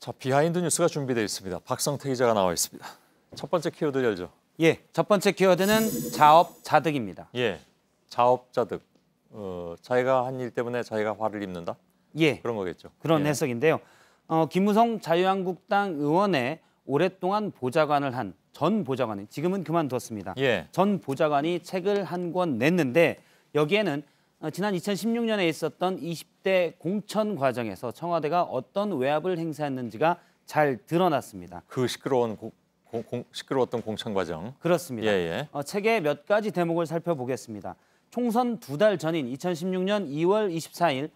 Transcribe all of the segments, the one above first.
자, 비하인드 뉴스가 준비되어 있습니다. 박성태 기자가 나와 있습니다. 첫 번째 키워드 열죠. 예, 첫 번째 키워드는 자업자득입니다. 예, 자업자득. 자기가 한 일 때문에 자기가 화를 입는다? 예, 그런 거겠죠. 그런 예. 해석인데요. 김무성 자유한국당 의원의 오랫동안 보좌관을 한 전 보좌관이 지금은 그만뒀습니다. 예. 전 보좌관이 책을 한 권 냈는데 여기에는 지난 2016년에 있었던 20대 공천 과정에서 청와대가 어떤 외압을 행사했는지가 잘 드러났습니다. 그 시끄러웠던 공천 과정. 그렇습니다. 예. 책의 몇 가지 대목을 살펴보겠습니다. 총선 2달 전인 2016년 2월 24일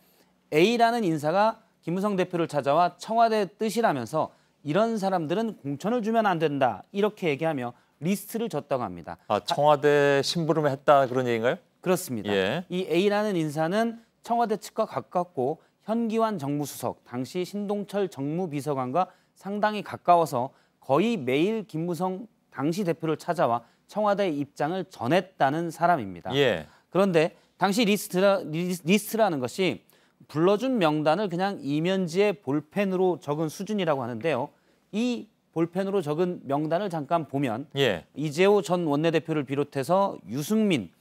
A라는 인사가 김무성 대표를 찾아와 청와대 뜻이라면서 이런 사람들은 공천을 주면 안 된다 이렇게 얘기하며 리스트를 줬다고 합니다. 아, 청와대 심부름을 했다 그런 얘기인가요? 그렇습니다. 예. 이 A라는 인사는 청와대 측과 가깝고 현기환 정무수석, 당시 신동철 정무비서관과 상당히 가까워서 거의 매일 김무성 당시 대표를 찾아와 청와대의 입장을 전했다는 사람입니다. 예. 그런데 당시 리스트라는 것이 불러준 명단을 그냥 이면지에 볼펜으로 적은 수준이라고 하는데요. 이 볼펜으로 적은 명단을 잠깐 보면 예. 이재호 전 원내대표를 비롯해서 유승민,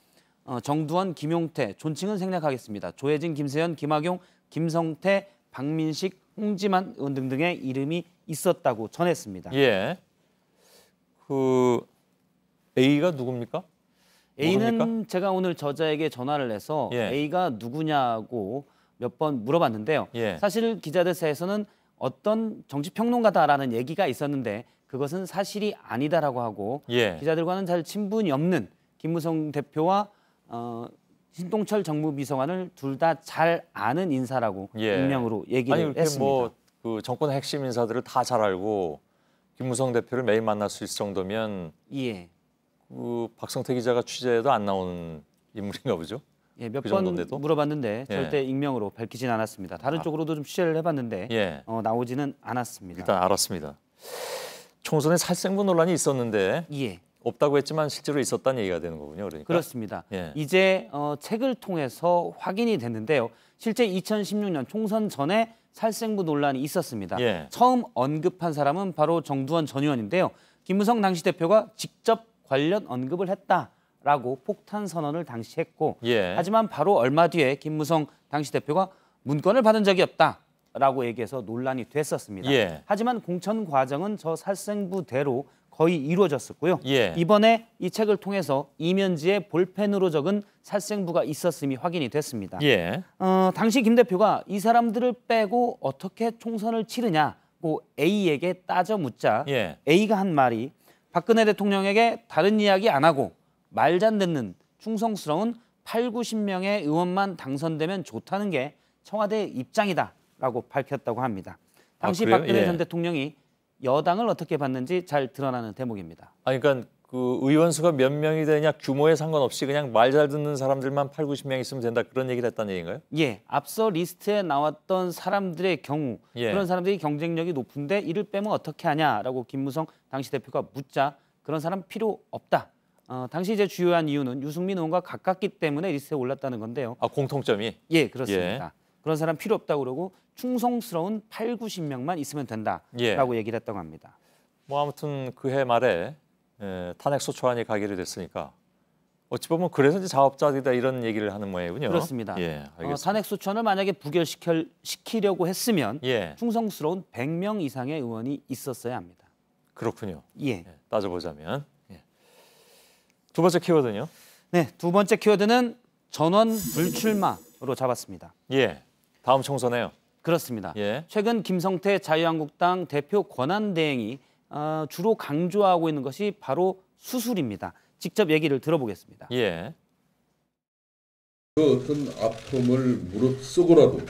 정두원, 김용태, 존칭은 생략하겠습니다. 조혜진, 김세현, 김학용, 김성태, 박민식, 홍지만 의원 등등의 이름이 있었다고 전했습니다. 예. 그 A가 누굽니까? A는 모릅니까? 제가 오늘 저자에게 전화를 해서 예. A가 누구냐고 몇 번 물어봤는데요. 예. 사실 기자들 사이에서는 어떤 정치평론가다라는 얘기가 있었는데 그것은 사실이 아니다라고 하고 예. 기자들과는 잘 친분이 없는 김무성 대표와 신동철 정무비서관을 둘 다 잘 아는 인사라고 예. 익명으로 얘기를 아니 이렇게 했습니다. 그 정권 핵심 인사들을 다 잘 알고 김무성 대표를 매일 만날 수 있을 정도면 예. 그 박성태 기자가 취재해도 안 나오는 인물인가 보죠? 예, 몇 그 번 정도인데도? 물어봤는데 예. 절대 익명으로 밝히진 않았습니다. 다른 쪽으로도 좀 취재를 해봤는데 예. 나오지는 않았습니다. 일단 알았습니다. 총선에 살생부 논란이 있었는데 예, 없다고 했지만 실제로 있었다는 얘기가 되는 거군요. 그러니까. 그렇습니다. 예. 이제 책을 통해서 확인이 됐는데요. 실제 2016년 총선 전에 살생부 논란이 있었습니다. 예. 처음 언급한 사람은 바로 정두원 전 의원인데요. 김무성 당시 대표가 직접 관련 언급을 했다라고 폭탄 선언을 당시 했고 예. 하지만 바로 얼마 뒤에 김무성 당시 대표가 문건을 받은 적이 없다라고 얘기해서 논란이 됐었습니다. 예. 하지만 공천 과정은 저 살생부대로 거의 이루어졌었고요. 예. 이번에 이 책을 통해서 이면지에 볼펜으로 적은 살생부가 있었음이 확인이 됐습니다. 예. 당시 김 대표가 이 사람들을 빼고 어떻게 총선을 치르냐고 A에게 따져 묻자 예. A가 한 말이 박근혜 대통령에게 다른 이야기 안 하고 말 잘 듣는 충성스러운 8, 90명의 의원만 당선되면 좋다는 게 청와대의 입장이다라고 밝혔다고 합니다. 당시 그래요? 박근혜 예. 전 대통령이 여당을 어떻게 봤는지 잘 드러나는 대목입니다. 아니 그러니까 그 의원 수가 몇 명이 되냐 규모에 상관없이 그냥 말 잘 듣는 사람들만 8, 90명 있으면 된다 그런 얘기를 했다는 얘기인가요? 예, 앞서 리스트에 나왔던 사람들의 경우 예. 그런 사람들이 경쟁력이 높은데 이를 빼면 어떻게 하냐라고 김무성 당시 대표가 묻자 그런 사람 필요 없다. 당시 이제 주요한 이유는 유승민 의원과 가깝기 때문에 리스트에 올랐다는 건데요. 아 공통점이? 예, 그렇습니다. 그런 사람 필요 없다고 그러고 충성스러운 8, 90명만 있으면 된다라고 얘기를 했다고 합니다. 뭐 아무튼 그해 말에 탄핵 소추안이 가결이 됐으니까 어찌 보면 그래서 이제 자업자득이다 이런 얘기를 하는 모양이군요. 그렇습니다. 예, 알겠습니다. 탄핵 소추안을 만약에 부결시키려고 했으면 예, 충성스러운 100명 이상의 의원이 있었어야 합니다. 그렇군요. 예. 예, 따져보자면 두 번째 키워드는요? 네, 두 번째 키워드는 전원 불출마로 잡았습니다. 예, 다음 총선에요. 그렇습니다. 예, 최근 김성태 자유한국당 대표 권한대행이 주로 강조하고 있는 것이 바로 수술입니다. 직접 얘기를 들어보겠습니다. 예, 그 어떤 아픔을 무릅쓰고라도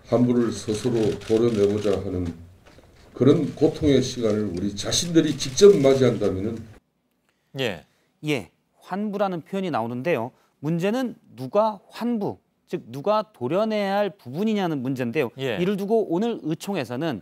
환부를 스스로 도려내고자 하는 그런 고통의 시간을 우리 자신들이 직접 맞이한다면은 예, 환부라는 표현이 나오는데요. 문제는 누가 환부, 즉 누가 도려내야 할 부분이냐는 문제인데요. 예. 이를 두고 오늘 의총에서는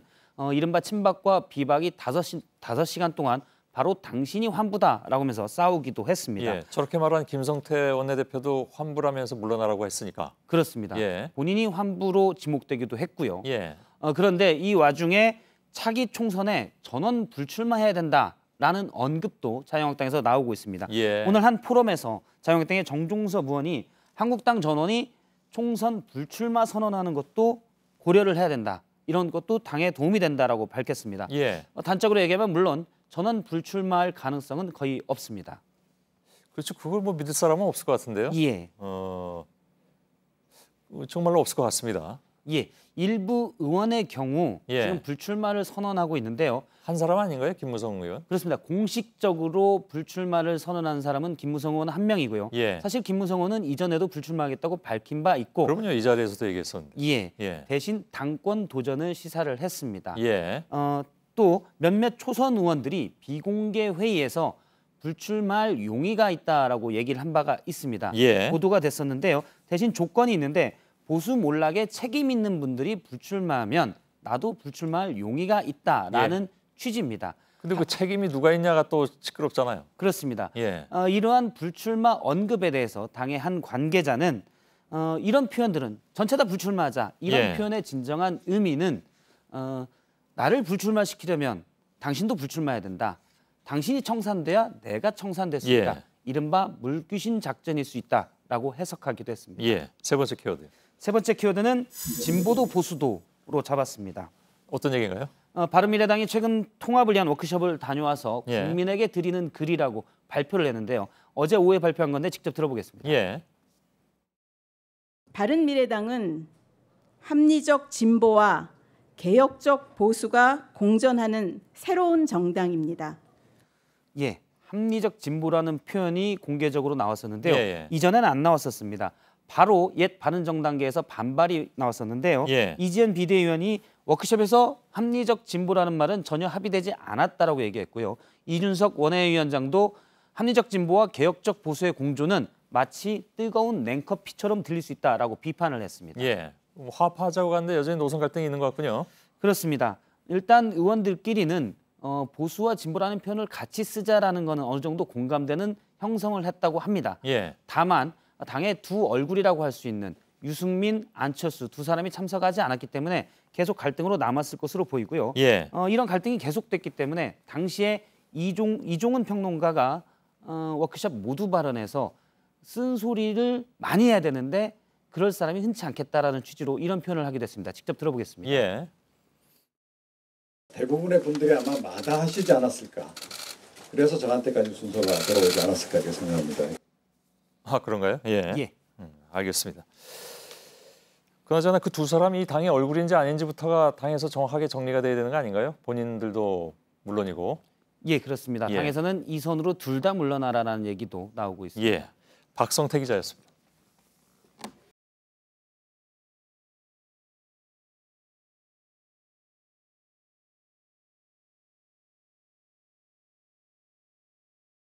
이른바 친박과 비박이 5시간 동안 바로 당신이 환부다라고 하면서 싸우기도 했습니다. 예, 저렇게 말한 김성태 원내대표도 환불하면서 물러나라고 했으니까. 그렇습니다. 예. 본인이 환부로 지목되기도 했고요. 예, 그런데 이 와중에 차기 총선에 전원 불출마해야 된다라는 언급도 자유한국당에서 나오고 있습니다. 예. 오늘 한 포럼에서 자유한국당의 정종섭 의원이 한국당 전원이 총선 불출마 선언하는 것도 고려를 해야 된다. 이런 것도 당에 도움이 된다라고 밝혔습니다. 예. 단적으로 얘기하면 물론 전원 불출마할 가능성은 거의 없습니다. 그렇죠. 그걸 뭐 믿을 사람은 없을 것 같은데요. 예. 정말로 없을 것 같습니다. 예. 일부 의원의 경우 예. 지금 불출마를 선언하고 있는데요. 한 사람 아닌가요, 김무성 의원? 그렇습니다. 공식적으로 불출마를 선언한 사람은 김무성 의원 한 명이고요. 예. 사실 김무성 의원은 이전에도 불출마하겠다고 밝힌 바 있고, 그러면요, 이 자리에서도 얘기했었는데. 예, 예. 대신 당권 도전을 시사를 했습니다. 예. 또 몇몇 초선 의원들이 비공개 회의에서 불출마할 용의가 있다라고 얘기를 한 바가 있습니다. 예. 보도가 됐었는데요. 대신 조건이 있는데 보수 몰락에 책임 있는 분들이 불출마하면 나도 불출마할 용의가 있다라는 취지입니다. 근데 그 책임이 누가 있냐가 또 시끄럽잖아요. 그렇습니다. 예. 이러한 불출마 언급에 대해서 당의 한 관계자는 이런 표현들은 전체 다 불출마하자 이런 예. 표현의 진정한 의미는 나를 불출마시키려면 당신도 불출마해야 된다. 당신이 청산돼야 내가 청산될 수 예. 있다. 이른바 물귀신 작전일 수 있다라고 해석하기도 했습니다. 예. 세 번째 키워드. 세 번째 키워드는 진보도 보수도로 잡았습니다. 어떤 얘기인가요? 바른미래당이 최근 통합을 위한 워크숍을 다녀와서 예. 국민에게 드리는 글이라고 발표를 했는데요. 어제 오후에 발표한 건데 직접 들어보겠습니다. 예. 바른미래당은 합리적 진보와 개혁적 보수가 공존하는 새로운 정당입니다. 예, 합리적 진보라는 표현이 공개적으로 나왔었는데요. 예, 예. 이전에는 안 나왔었습니다. 바로 옛 바른정당계에서 반발이 나왔었는데요. 예. 이지연 비대위원이 워크숍에서 합리적 진보라는 말은 전혀 합의되지 않았다라고 얘기했고요. 이준석 원외위원장도 합리적 진보와 개혁적 보수의 공존은 마치 뜨거운 냉커피처럼 들릴 수 있다라고 비판을 했습니다. 예. 화합하자고 갔는데 여전히 노선 갈등이 있는 것 같군요. 그렇습니다. 일단 의원들끼리는 보수와 진보라는 표현을 같이 쓰자라는 것은 어느 정도 공감되는 형성을 했다고 합니다. 예. 다만 당의 두 얼굴이라고 할 수 있는 유승민, 안철수 두 사람이 참석하지 않았기 때문에 계속 갈등으로 남았을 것으로 보이고요. 예. 이런 갈등이 계속됐기 때문에 당시에 이종은 평론가가 워크숍 모두 발언에서 쓴소리를 많이 해야 되는데 그럴 사람이 흔치 않겠다라는 취지로 이런 표현을 하게 됐습니다. 직접 들어보겠습니다. 예. 대부분의 분들이 아마 마다하시지 않았을까. 그래서 저한테까지 순서가 들어오지 않았을까 이렇게 생각합니다. 아, 그런가요? 예. 예. 알겠습니다. 그나저나 그 두 사람이 이 당의 얼굴인지 아닌지부터가 당에서 정확하게 정리가 돼야 되는 거 아닌가요? 본인들도 물론이고. 예, 그렇습니다. 예. 당에서는 이 선으로 둘 다 물러나라라는 얘기도 나오고 있습니다. 예. 박성태 기자였습니다.